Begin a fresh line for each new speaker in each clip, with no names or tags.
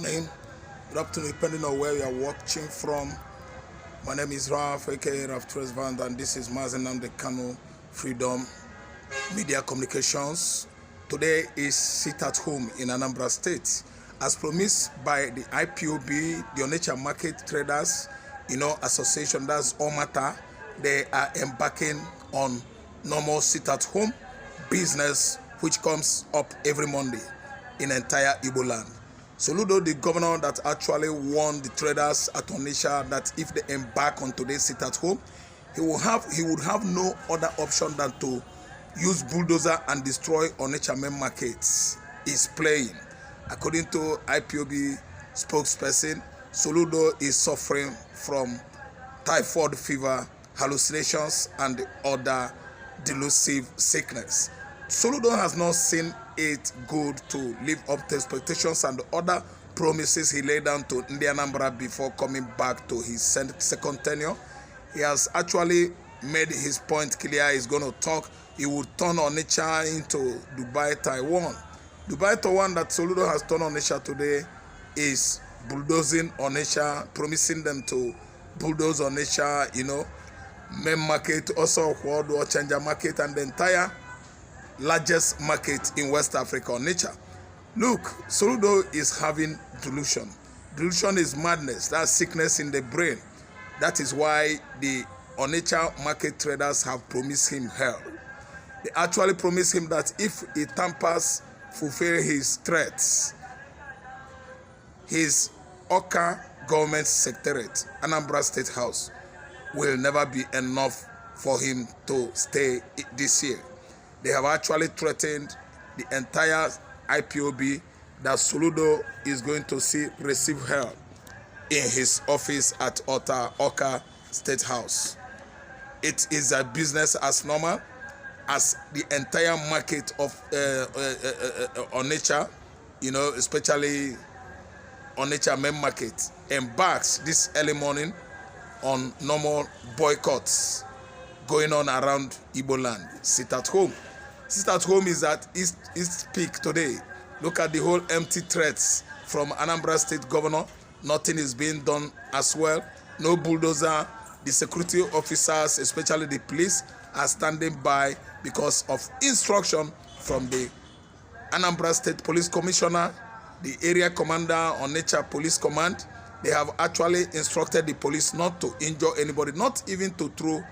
Morning, good afternoon, depending on where you are watching from. My name is Raf, aka Raf Tresvand, and this is Anambra Kano Freedom Media Communications. Today is Sit at Home in Anambra State. As promised by the IPOB, the Onitsha Market Traders, Association, that's Omata, they are embarking on normal sit at home business, which comes up every Monday in entire Igbo land. Soludo, the governor that actually warned the traders at Onitsha that if they embark on today's sit at home, he would have no other option than to use bulldozer and destroy Onitsha main markets. Is playing. According to IPOB spokesperson, Soludo is suffering from typhoid fever, hallucinations, and other delusive sickness. Soludo has not seen it good to live up to expectations and other promises he laid down to Anambra before coming back to his second tenure. He has actually made his point clear. He's going to talk. He would turn Onitsha into Dubai, Taiwan. Dubai, Taiwan that Soludo has turned Onitsha today is bulldozing Onitsha, promising them to bulldoze Onitsha, main market, also world or changer market, and the entire largest market in West Africa, Onitsha. Look, Soludo is having delusion. Delusion is madness. That's sickness in the brain. That is why the Onitsha market traders have promised him hell. They actually promised him that if he tampers, fulfill his threats, his Oka government secretariat, Anambra State House, will never be enough for him to stay this year. They have actually threatened the entire IPOB that Soludo is going to receive hell in his office at Oka State House. It is a business as normal as the entire market of Onitsha, especially Onitsha main market, embarks this early morning on normal boycotts going on around Igbo land. Sit at home. Sit at home is at East Peak today. Look at the whole empty threats from Anambra State Governor. Nothing is being done as well. No bulldozer. The security officers, especially the police, are standing by because of instruction from the Anambra State Police Commissioner, the area commander on Onitsha Police Command. They have actually instructed the police not to injure anybody, not even to throw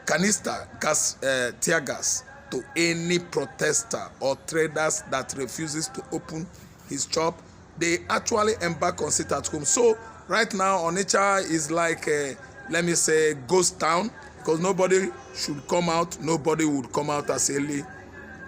canister gas, tear gas to any protester or traders that refuses to open his shop. They actually embark on sit at home. So right now Onitsha is like let me say ghost town, because nobody should come out. Nobody would come out as early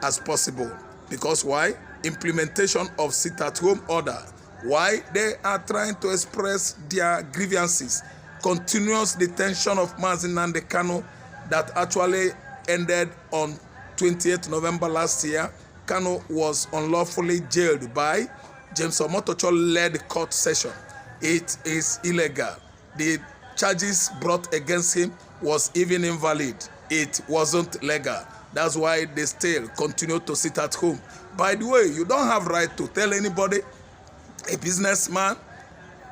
as possible. Because why? Implementation of sit at home order. Why? They are trying to express their grievances. Continuous detention of Anambra Kano that actually ended on 28th November last year. Kano was unlawfully jailed by James Omotocho-led court session. It is illegal. The charges brought against him was even invalid. It wasn't legal. That's why they still continue to sit at home. By the way, you don't have right to tell anybody, a businessman,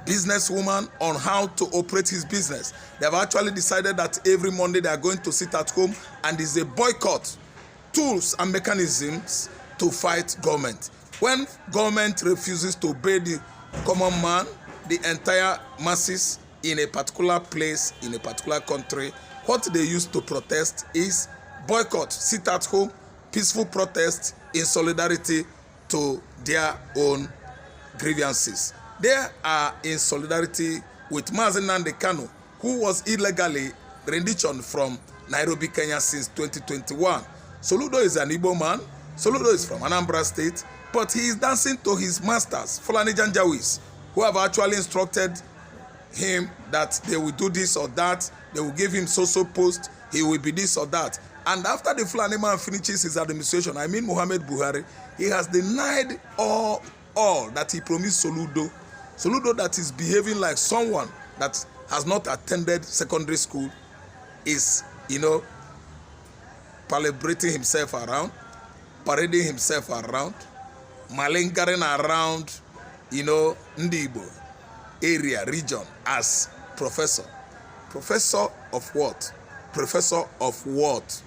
businesswoman, on how to operate his business. They have actually decided that every Monday they are going to sit at home, and is a boycott, tools and mechanisms to fight government. When government refuses to obey the common man, the entire masses in a particular place, in a particular country, what they use to protest is boycott, sit at home, peaceful protest in solidarity to their own grievances. They are in solidarity with Anambra Kano, who was illegally renditioned from Nairobi, Kenya since 2021. Soludo is an Igbo man. Soludo is from Anambra State, but he is dancing to his masters, Fulani Janjawis, who have actually instructed him that they will do this or that. They will give him so post. He will be this or that. And after the Fulani man finishes his administration, I mean Muhammad Buhari, he has denied all that he promised Soludo. Soludo, that is behaving like someone that has not attended secondary school, is, calibrating himself around, parading himself around, malingering around, Ndi Igbo area, region as professor. Professor of what? Professor of what?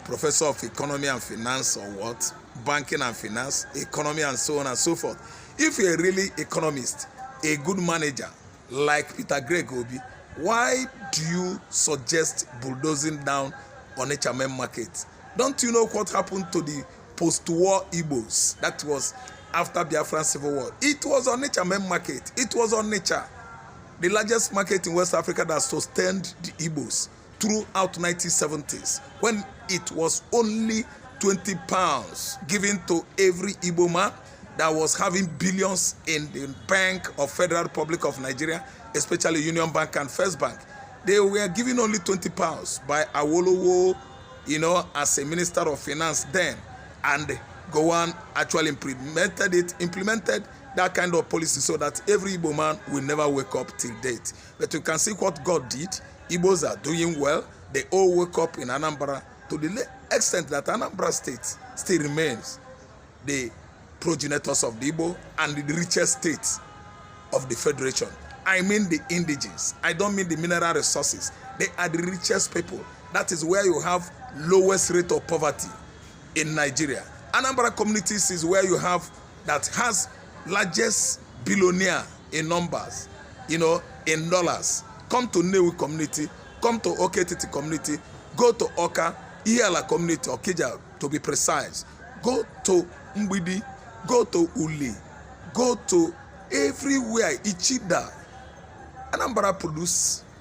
Professor of economy and finance or what? Banking and finance, economy and so on and so forth. If you're a really economist, a good manager like Peter Greg Obi, why do you suggest bulldozing down Onitsha main market? Don't you know what happened to the post-war Igbos? That was after Biafran Civil War. It was Onitsha main market. It was Onitsha, the largest market in West Africa that sustained the Igbos throughout 1970s, when it was only 20 pounds given to every Igbo man that was having billions in the Bank of Federal Republic of Nigeria, especially Union Bank and First Bank. They were given only 20 pounds by Awolowo, as a Minister of Finance then, and Gowon actually implemented that kind of policy so that every Igbo man will never wake up till date. But you can see what God did. Igbos are doing well. They all wake up in Anambra to the extent that Anambra State still remains the progenitors of the Igbo and the richest state of the Federation. I mean the indigenes. I don't mean the mineral resources. They are the richest people. That is where you have lowest rate of poverty in Nigeria. Anambra communities is where you have that has largest billionaire in numbers, in dollars. Come to Newi community, come to Oketiti community, go to Oka, Ihala community, Okija to be precise. Go to Mbidi, go to Uli, go to everywhere, Ichida. Anambra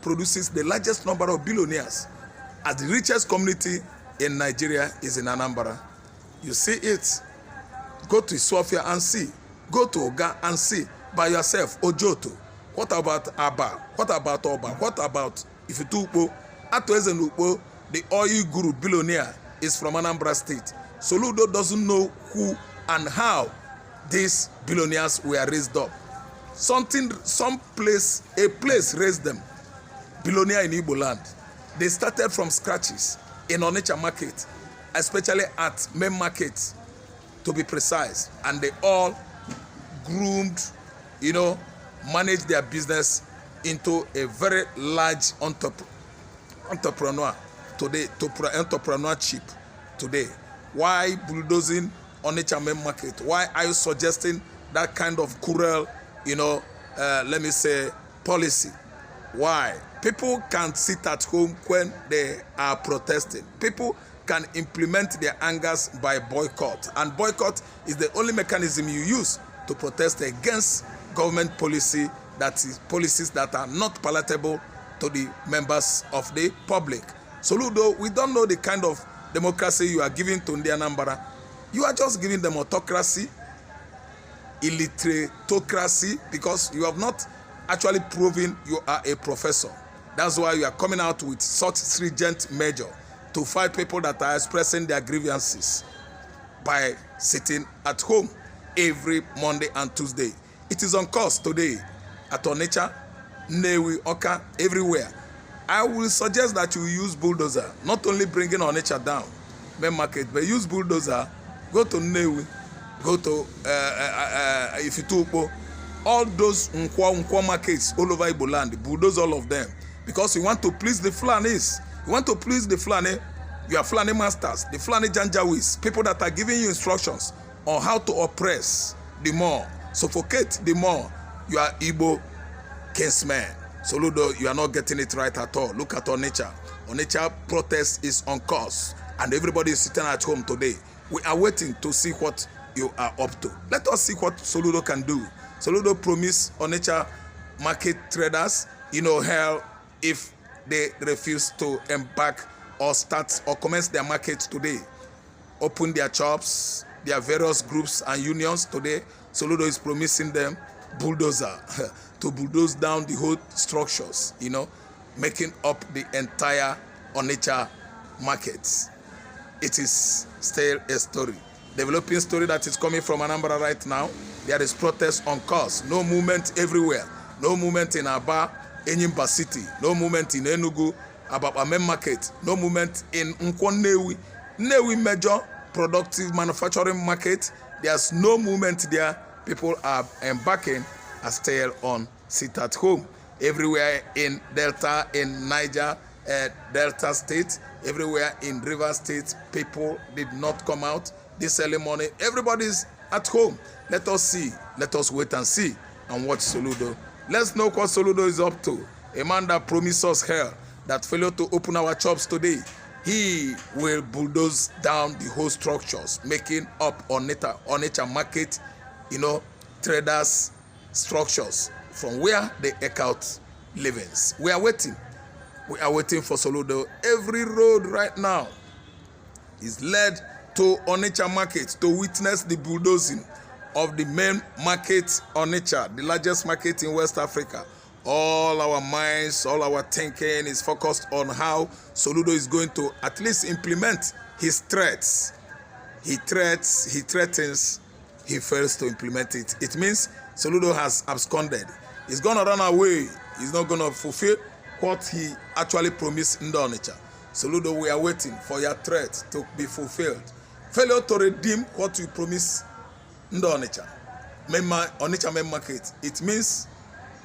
produces the largest number of billionaires. As the richest community in Nigeria is in Anambra. You see it. Go to Sofia and see. Go to Oga and see by yourself. Ojoto. What about Aba? What about Oba? What about Ifitupo? Atoezenukpo, the oil guru billionaire, is from Anambra State. Soludo doesn't know who and how these billionaires were raised up. A place raised them. Billionaire in Igbo land. They started from scratches in Onitsha market, especially at main market, to be precise. And they all groomed, managed their business into a very large entrepreneur today, entrepreneurship today. Why bulldozing Onitsha main market? Why are you suggesting that kind of cruel, policy? Why? People can sit at home when they are protesting. People can implement their angers by boycott. And boycott is the only mechanism you use to protest against government policies that are not palatable to the members of the public. Soludo, we don't know the kind of democracy you are giving to Anambra. You are just giving them autocracy, illiteratocracy, because you have not actually proven you are a professor. That's why you are coming out with such stringent measure to fight people that are expressing their grievances by sitting at home every Monday and Tuesday. It is on course today at Onitsha, Newi, Oka, everywhere. I will suggest that you use bulldozer, not only bringing Onitsha down, main market, but use bulldozer, go to Newi, go to Ifitupo, all those Nkwa markets all over Igbo land, bulldoze all of them. Because you want to please the Fulanis. You want to please the Fulani, you are Fulani masters, the Fulani Janjawis, people that are giving you instructions on how to oppress the more, suffocate the more. You are Igbo kinsmen. Soludo, you are not getting it right at all. Look at Onitsha. Onitsha protest is on course, and everybody is sitting at home today. We are waiting to see what you are up to. Let us see what Soludo can do. Soludo promised Onitsha market traders, hell if they refuse to embark or start or commence their market today. Open their shops, their various groups and unions today. Soludo is promising them bulldozer to bulldoze down the whole structures, making up the entire Onitsha markets. It is still a story, developing story that is coming from Anambra right now. There is protest on course, no movement everywhere, no movement in Aba, Enyimba City, no movement in Enugu, Ababa main market, no movement in Newi major productive manufacturing market. There's no movement there people are embarking are still on sit at home. Everywhere in Delta, in Niger, Delta State, everywhere in River State, people did not come out this early morning. Everybody's at home. Let us see. Let us wait and see and watch Soludo. Let's know what Soludo is up to. A man that promised us hell, that failed to open our shops today. He will bulldoze down the whole structures, making up Onitsha market, traders structures from where they eke out livings. We are waiting. We are waiting for Soludo. Every road right now is led to Onitsha market to witness the bulldozing of the main market, Onitsha, the largest market in West Africa. All our minds, all our thinking is focused on how Soludo is going to at least implement his threats. He threatens, he fails to implement it. It means Soludo has absconded. He's going to run away. He's not going to fulfill what he actually promised in the Onitsha. Soludo, we are waiting for your threat to be fulfilled. Failure to redeem what you promised in the Onitsha main market. It means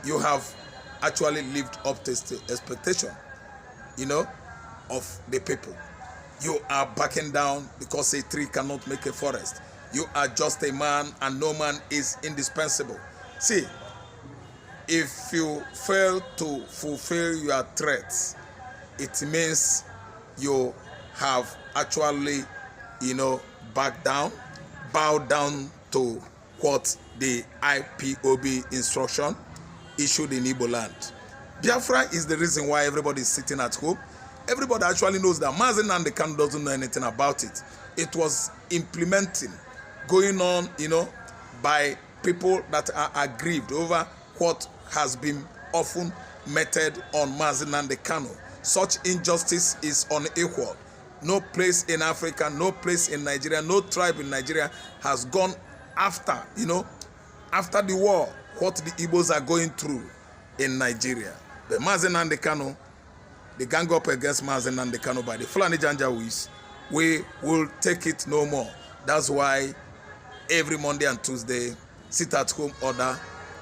you have actually lived up to the expectation, of the people. You are backing down because a tree cannot make a forest. You are just a man, and no man is indispensable. See, if you fail to fulfill your threats, it means you have actually, bowed down to what the IPOB instruction issued in Igbo land. Biafra is the reason why everybody is sitting at home. Everybody actually knows that Mazi Nnamdi Kanu doesn't know anything about it. It was going on, by people that are aggrieved over what has been often meted on Mazi Nnamdi Kanu. Such injustice is unequal. No place in Africa, no place in Nigeria, no tribe in Nigeria has gone after, after the war, what the Igbos are going through in Nigeria. But Mazi Nnamdi Kanu, the gang up against Mazi Nnamdi Kanu by the Fulani Janjaweeds, we will take it no more. That's why every Monday and Tuesday, sit-at-home order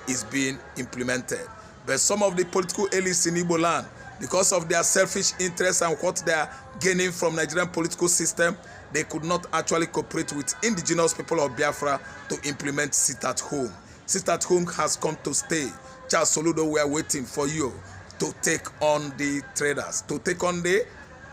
is being implemented. But some of the political elites in Igbo land, because of their selfish interests and what they are gaining from Nigerian political system, they could not actually cooperate with indigenous people of Biafra to implement sit-at-home. Sit-at-home has come to stay. Charles Soludo, we are waiting for you to take on the traders, to take on the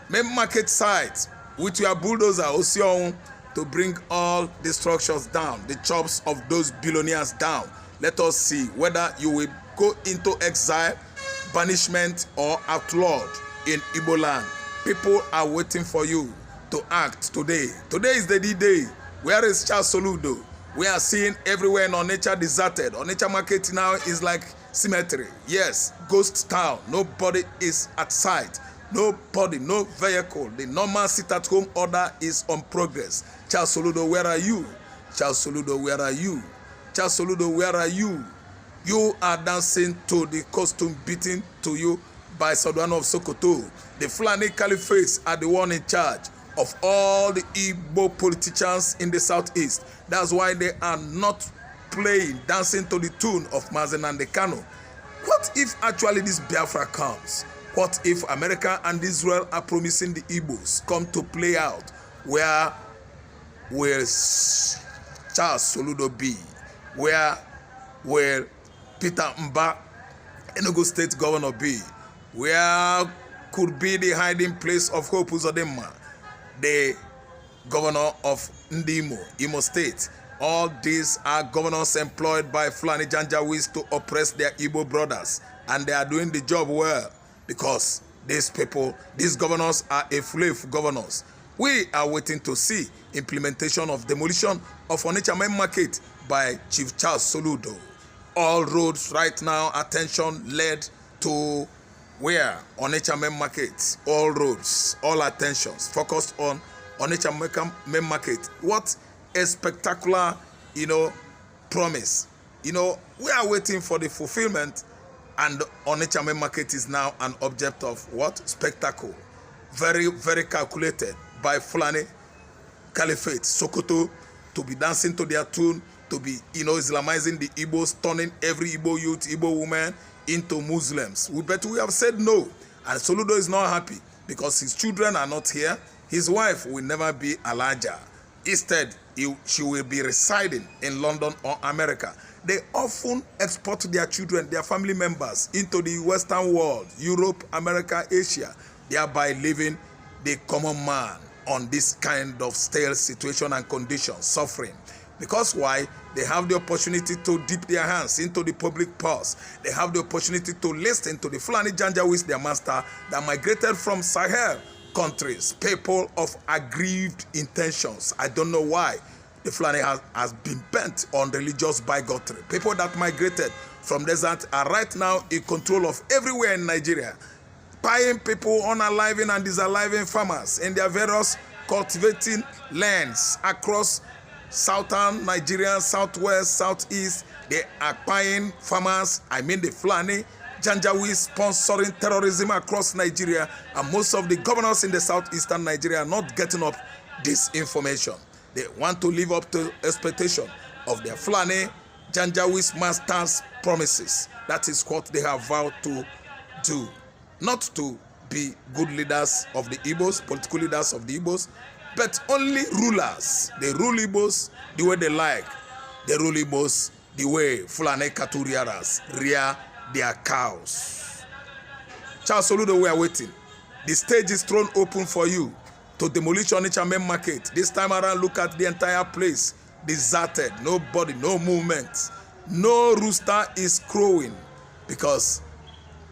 main market side with your bulldozer, Osion, to bring all the structures down, the chops of those billionaires down. Let us see whether you will go into exile, banishment, or outlawed in Igbo land. People are waiting for you to act today. Today is the D-Day. Where is Charles Soludo? We are seeing everywhere in Onitsha deserted. Onitsha market now is like cemetery. Yes, ghost town. Nobody is at sight. Nobody, no vehicle. The normal sit-at-home order is on progress. Charles Soludo, where are you? Charles Soludo, where are you? Charles Soludo, where are you? You are dancing to the costume beaten to you by Sodwana of Sokoto. The Fulani Caliphates are the one in charge of all the Igbo politicians in the southeast. That's why they are not dancing to the tune of Mazi Nnamdi Kanu. What if actually this Biafra comes? What if America and Israel are promising the Igbos come to play out? Where will Charles Soludo be? Where will Peter Mba, Enugu State Governor, be? Where could be the hiding place of Hope Uzodimma, the governor of Ndimo, Imo State? All these are governors employed by Fulani Janjaweeds to oppress their Igbo brothers, and they are doing the job well because these people, these governors are a slave governors. We are waiting to see implementation of demolition of Onitsha main market by Chief Charles Soludo. All roads right now, attention led to where? Onitsha main market. All roads, all attentions focused on Onitsha main market. What a spectacular, promise. We are waiting for the fulfillment, and Onitsha main market is now an object of what? Spectacle. Very, very calculated by Fulani Caliphate, Sokoto, to be dancing to their tune, to be, Islamizing the Igbos, turning every Igbo youth, Igbo woman into Muslims. But we have said no. And Soludo is not happy because his children are not here. His wife will never be Alaja. Instead, she will be residing in London or America. They often export their children, their family members, into the Western world, Europe, America, Asia, thereby leaving the common man on this kind of stale situation and condition, suffering. Because why? They have the opportunity to dip their hands into the public purse. They have the opportunity to listen to the Fulani Janjaweeds, their master, that migrated from Sahel countries, people of aggrieved intentions. I don't know why the Fulani has been bent on religious bigotry. People that migrated from desert are right now in control of everywhere in Nigeria, buying people, unaliving and disaliving farmers in their various cultivating lands across southern Nigeria, southwest, southeast. They are buying farmers, the Fulani Janjaweed, sponsoring terrorism across Nigeria, and most of the governors in the southeastern Nigeria are not getting up this information. They want to live up to expectation of their Fulani Janjaweed masters' promises. That is what they have vowed to do. Not to be good leaders of the Igbos, political leaders of the Igbos, but only rulers. They rule Igbos the way they like. They rule Igbos the way Fulani Katuriaras rear their cows. Charles Soludo, we are waiting. The stage is thrown open for you to demolish Onitsha main market. This time around, look at the entire place. Deserted, nobody, no movement. No rooster is crowing because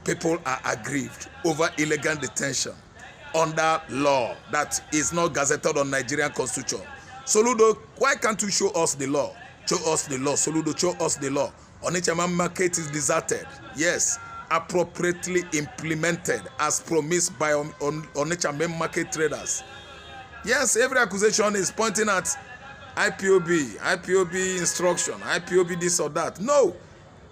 people are aggrieved over illegal detention under law that is not gazetted on Nigerian constitution. Soludo, why can't you show us the law? Show us the law. Soludo, show us the law. Onitsha main market is deserted. Yes, appropriately implemented as promised by Onitsha main market traders. Yes, every accusation is pointing at IPOB instruction, IPOB this or that. No,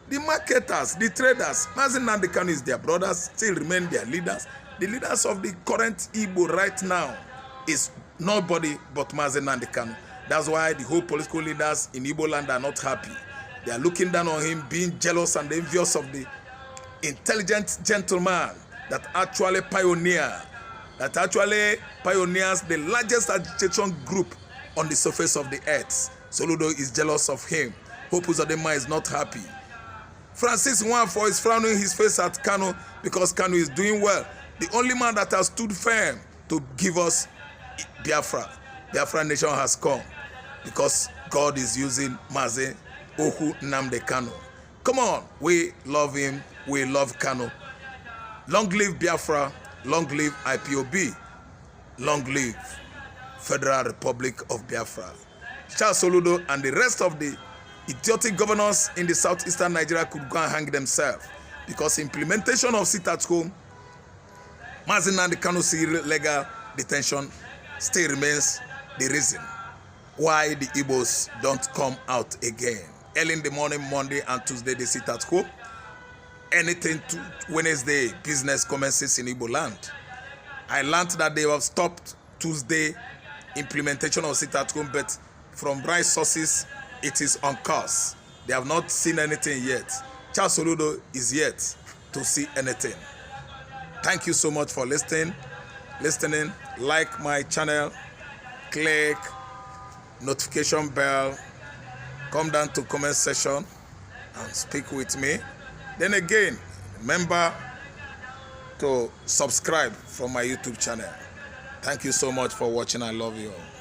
the marketers, the traders, Mazi Nnamdi Kanu is their brothers, still remain their leaders. The leaders of the current Igbo right now is nobody but Mazi Nnamdi Kanu. That's why the whole political leaders in Igbo land are not happy. They are looking down on him, being jealous and envious of the intelligent gentleman that actually pioneers the largest agitation group on the surface of the earth. Soludo is jealous of him. Hope Uzodinma is not happy. Francis Nwafor is frowning his face at Kanu because Kanu is doing well. The only man that has stood firm to give us Biafra. Biafra nation has come because God is using Mazi Nnamdi Kanu. Come on, we love him, we love Kanu. Long live Biafra, long live IPOB, long live Federal Republic of Biafra. Charles Soludo and the rest of the idiotic governors in the southeastern Nigeria could go and hang themselves because implementation of sit-at-home, Mazi Nnamdi Kanu's illegal detention still remains the reason why the Igbos don't come out again. Early in the morning, Monday and Tuesday, they sit at home. Anything to Wednesday, business commences in Igbo land. I learned that they have stopped Tuesday implementation of sit at home, but from right sources, it is on course. They have not seen anything yet. Charles Soludo is yet to see anything. Thank you so much for listening. Like my channel, click notification bell, come down to comment section and speak with me. Then again, remember to subscribe from my YouTube channel. Thank you so much for watching. I love you all.